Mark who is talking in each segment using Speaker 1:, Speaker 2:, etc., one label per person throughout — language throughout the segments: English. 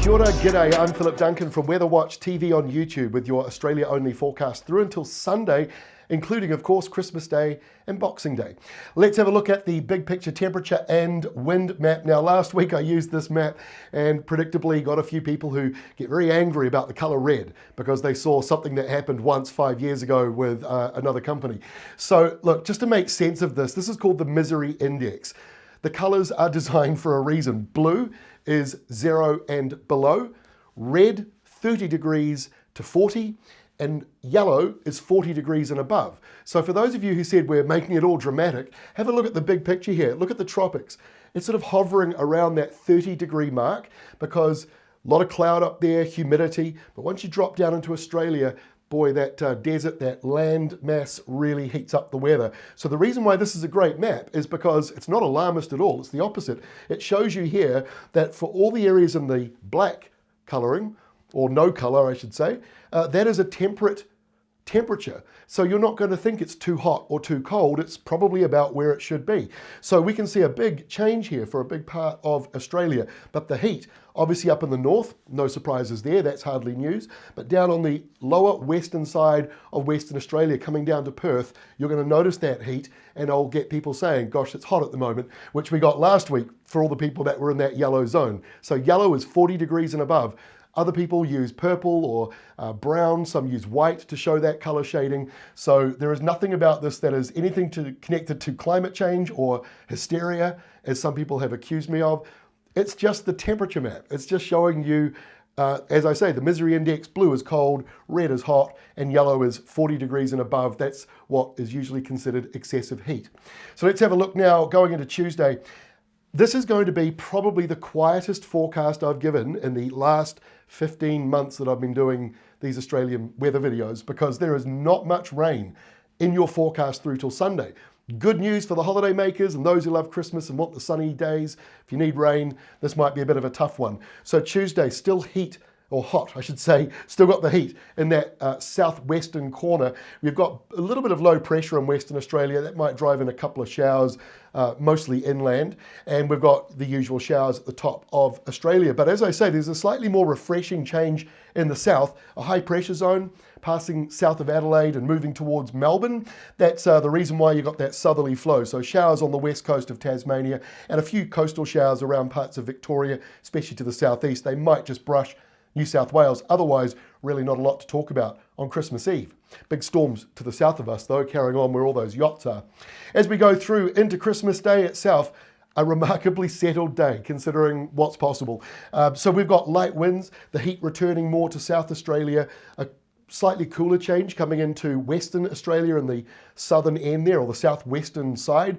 Speaker 1: Kia ora, g'day, I'm Philip Duncan from Weather Watch TV on YouTube with your Australia-only forecast through until Sunday, including, of course, Christmas Day and Boxing Day. Let's have a look at the big picture temperature and wind map. Now, last week I used this map and predictably got a few people who get very angry about the colour red because they saw something that happened once 5 years ago with another company. So, look, just to make sense of this, this is called the misery index. The colours are designed for a reason. Blue is 0 and below, red 30 degrees to 40, and yellow is 40 degrees and above. So for those of you who said we're making it all dramatic, have a look at the big picture here. Look at the tropics. It's sort of hovering around that 30 degree mark because a lot of cloud up there, humidity, but once you drop down into Australia, boy, that desert, that land mass really heats up the weather. So the reason why this is a great map is because it's not alarmist at all. It's the opposite. It shows you here that for all the areas in the black colouring, or no colour I should say, that is a temperate temperature. So you're not going to think it's too hot or too cold. It's probably about where it should be. So we can see a big change here for a big part of Australia. But the heat, obviously up in the north, no surprises there, that's hardly news. But down on the lower western side of Western Australia, coming down to Perth, you're going to notice that heat, and I'll get people saying, gosh, it's hot at the moment, which we got last week for all the people that were in that yellow zone. So yellow is 40 degrees and above. Other people use purple or brown, some use white to show that colour shading. So there is nothing about this that is anything connected to climate change or hysteria, as some people have accused me of. It's just the temperature map. It's just showing you, as I say, the misery index, blue is cold, red is hot, and yellow is 40 degrees and above. That's what is usually considered excessive heat. So let's have a look now going into Tuesday. This is going to be probably the quietest forecast I've given in the last 15 months that I've been doing these Australian weather videos, because there is not much rain in your forecast through till Sunday. Good news for the holiday makers and those who love Christmas and want the sunny days. If you need rain, this might be a bit of a tough one. So Tuesday, still heat, or hot, I should say, still got the heat in that southwestern corner. We've got a little bit of low pressure in Western Australia. That might drive in a couple of showers, mostly inland. And we've got the usual showers at the top of Australia. But as I say, there's a slightly more refreshing change in the south, a high pressure zone passing south of Adelaide and moving towards Melbourne. That's the reason why you got that southerly flow. So showers on the west coast of Tasmania and a few coastal showers around parts of Victoria, especially to the southeast. They might just brush New South Wales. Otherwise, really not a lot to talk about on Christmas Eve. Big storms to the south of us, though, carrying on where all those yachts are. As we go through into Christmas Day itself, a remarkably settled day, considering what's possible. So we've got light winds, the heat returning more to South Australia, a slightly cooler change coming into Western Australia in the southern end there, or the southwestern side.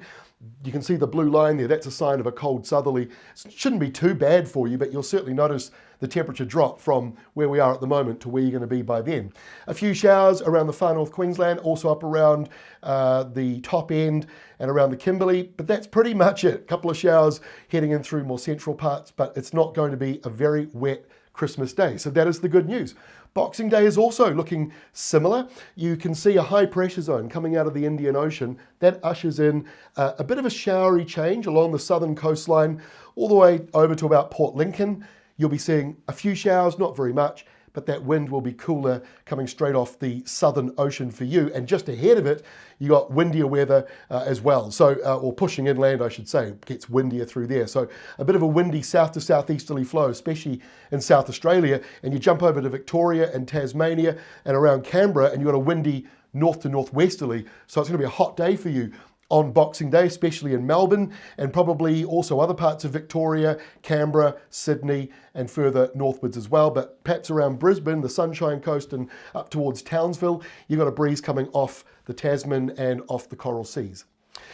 Speaker 1: You can see the blue line there. That's a sign of a cold southerly. It shouldn't be too bad for you, but you'll certainly notice the temperature drop from where we are at the moment to where you're going to be by then. A few showers around the far north Queensland, also up around the top end and around the Kimberley, but that's pretty much it. A couple of showers heading in through more central parts, but it's not going to be a very wet Christmas Day. So that is the good news. Boxing Day is also looking similar. You can see a high pressure zone coming out of the Indian Ocean. That ushers in a bit of a showery change along the southern coastline, all the way over to about Port Lincoln. You'll be seeing a few showers, not very much, but that wind will be cooler coming straight off the southern ocean for you. And just ahead of it, you got windier weather as well. So, or pushing inland, I should say, it gets windier through there. So a bit of a windy south to southeasterly flow, especially in South Australia. And you jump over to Victoria and Tasmania and around Canberra, and you've got a windy north to northwesterly. So it's going to be a hot day for you on Boxing Day, especially in Melbourne, and probably also other parts of Victoria, Canberra, Sydney, and further northwards as well. But perhaps around Brisbane, the Sunshine Coast, and up towards Townsville, you've got a breeze coming off the Tasman and off the Coral Seas.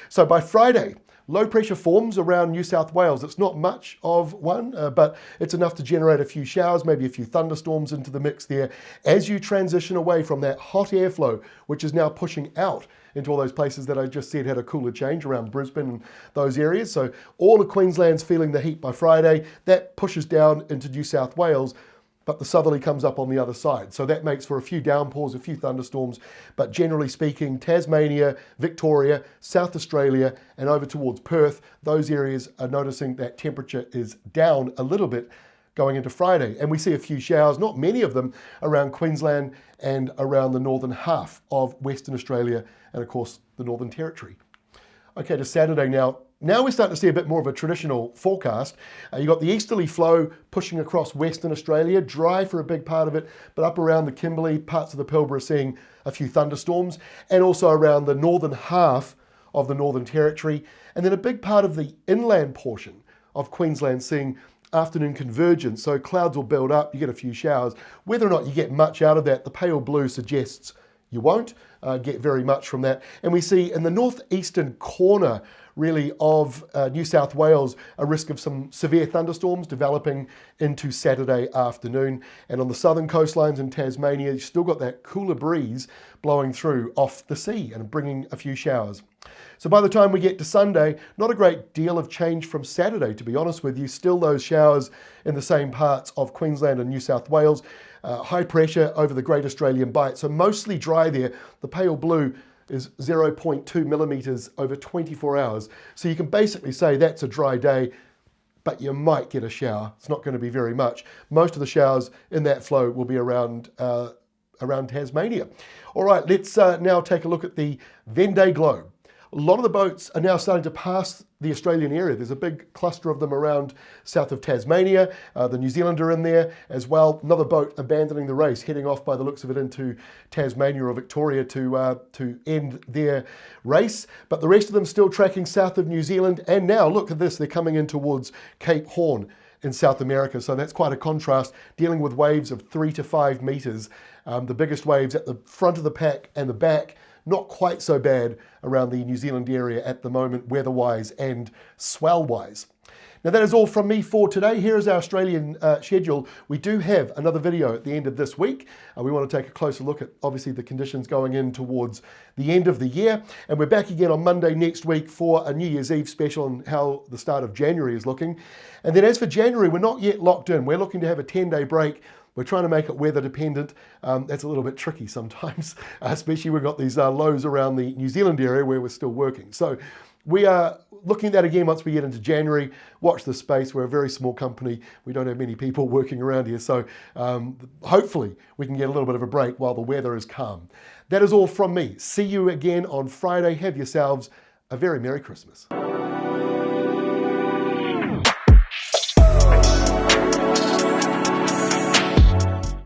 Speaker 1: So by Friday, low pressure forms around New South Wales. It's not much of one, but it's enough to generate a few showers, maybe a few thunderstorms into the mix there as you transition away from that hot airflow, which is now pushing out into all those places that I just said had a cooler change around Brisbane and those areas. So all of Queensland's feeling the heat by Friday. That pushes down into New South Wales, but the southerly comes up on the other side. So that makes for a few downpours, a few thunderstorms, but generally speaking, Tasmania, Victoria, South Australia, and over towards Perth, those areas are noticing that temperature is down a little bit going into Friday. And we see a few showers, not many of them, around Queensland and around the northern half of Western Australia and, of course, the Northern Territory. Okay, to Saturday now. Now we're starting to see a bit more of a traditional forecast. You've got the easterly flow pushing across Western Australia, dry for a big part of it, but up around the Kimberley, parts of the Pilbara seeing a few thunderstorms, and also around the northern half of the Northern Territory, and then a big part of the inland portion of Queensland seeing afternoon convergence. So clouds will build up, you get a few showers. Whether or not you get much out of that, the pale blue suggests you won't get very much from that. And we see in the northeastern corner really of New South Wales a risk of some severe thunderstorms developing into Saturday afternoon. And on the southern coastlines in Tasmania, you've still got that cooler breeze blowing through off the sea and bringing a few showers. So by the time we get to Sunday, not a great deal of change from Saturday, to be honest with you. Still those showers in the same parts of Queensland and New South Wales. High pressure over the Great Australian Bight, so mostly dry there. The pale blue is 0.2 millimetres over 24 hours. So you can basically say that's a dry day, but you might get a shower. It's not going to be very much. Most of the showers in that flow will be around Tasmania. All right, let's now take a look at the Vend Globe. A lot of the boats are now starting to pass the Australian area. There's a big cluster of them around south of Tasmania. The New Zealander in there as well. Another boat abandoning the race, heading off by the looks of it into Tasmania or Victoria to end their race. But the rest of them still tracking south of New Zealand. And now look at this, they're coming in towards Cape Horn in South America. So that's quite a contrast, dealing with waves of 3 to 5 metres. The biggest waves at the front of the pack and the back. Not quite so bad around the New Zealand area at the moment, weather-wise and swell-wise. Now that is all from me for today. Here is our Australian schedule. We do have another video at the end of this week. We want to take a closer look at, obviously, the conditions going in towards the end of the year. And we're back again on Monday next week for a New Year's Eve special on how the start of January is looking. And then as for January, we're not yet locked in. We're looking to have a 10-day break. We're trying to make it weather dependent. That's a little bit tricky sometimes, especially we've got these lows around the New Zealand area where we're still working. So we are looking at that again once we get into January. Watch the space. We're a very small company. We don't have many people working around here. So hopefully we can get a little bit of a break while the weather is calm. That is all from me. See you again on Friday. Have yourselves a very Merry Christmas.